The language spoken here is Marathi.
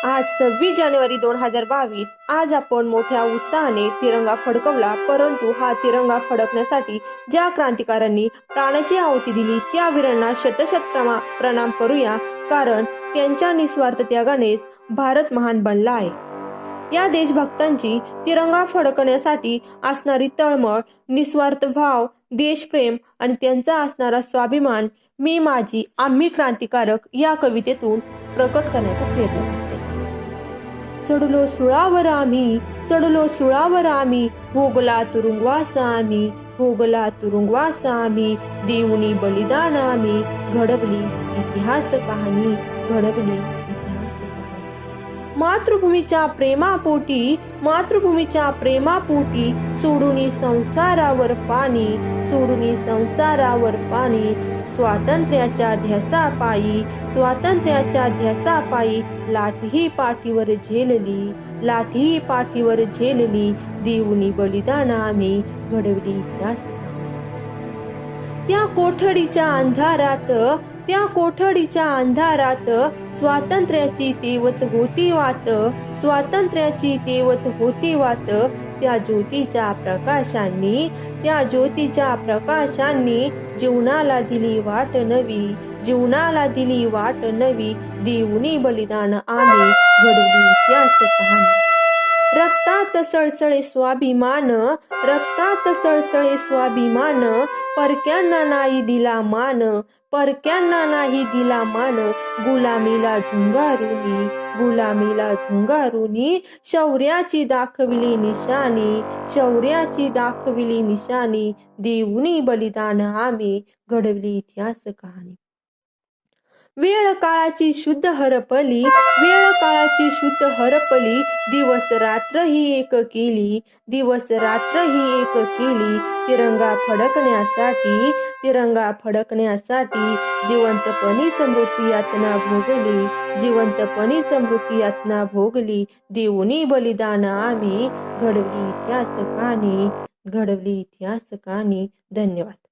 आज 26 जानेवारी 2022. आज आपण मोठ्या उत्साहाने तिरंगा फडकवला, परंतु हा तिरंगा फडकण्यासाठी ज्या क्रांतिकारांनी प्राणाची आहुती दिली त्या वीरांना शतशत प्रणाम करूया, कारण त्यांच्या निस्वार्थ त्यागानेच भारत महान बनला आहे. या देशभक्तांची तिरंगा फडकण्यासाठी असणारी तळमळ, निस्वार्थ भाव, देशप्रेम आणि त्यांचा असणारा स्वाभिमान मी माझी आम्ही क्रांतिकारक या कवितेतून प्रकट करण्याचा प्रयत्न करते. चढलो सुळावर आम्ही, चढलो सुळावर आम्ही, भोगला तुरुंगवास आम्ही, भोगला तुरुंगवास आम्ही, देऊनी बलिदान आम्ही, घडवली इतिहास कहाणी, घडवली इतिहास कहाणी. मातृभूमीच्या प्रेमापोटी, मातृभूमीच्या प्रेमापोटी, सोडूनी संसारावर पाणी, सोडूनी संसारावर पाणी, स्वातंत्र्याच्या ध्यासापायी, स्वातंत्र्याच्या ध्यासापायी, लाठीही पाठीवर झेलली, लाठीही पाठीवर झेलली, देऊनी बलिदान आम्ही, घडवली इतिहास. त्या कोठडीच्या अंधारात, त्या कोठडीच्या अंधारात, स्वातंत्र्याची तेवत होती वात, स्वातंत्र्याची तेवत होती वात, त्या ज्योतीच्या प्रकाशांनी, त्या ज्योतीच्या प्रकाशांनी, जीवनाला दिली वाट नवी, जीवनाला दिली वाट नवी, देऊनी बलिदान आम्ही, घडवली इतिहास कहाणी. रक्तात सळसळे स्वाभिमान, रक्तात सळसळे स्वाभिमान, परक्यांना नाही दिला मान, परक्यांना नाही दिला मान, गुलामीला झुंगारुनी, गुलामीला झुंगारुनी, शौर्याची दाखविली निशाणी, शौर्याची दाखविली निशाणी, देऊनी बलिदान आम्ही, घडवली इतिहास कहाणी. वेळ काळाची शुद्ध हरपली, वेळ काळाची शुद्ध हरपली, दिवस रात्र ही एक केली, दिवस रात्र ही एक केली, तिरंगा फडकण्यासाठी, तिरंगा फडकण्यासाठी, जिवंतपणीच मृत्यू यातना भोगली, जिवंतपणीच मृत्यू यातना भोगली, देऊनी बलिदान आम्ही, घडवली इतिहास कहाणी, घडवली इतिहास कहाणी. धन्यवाद.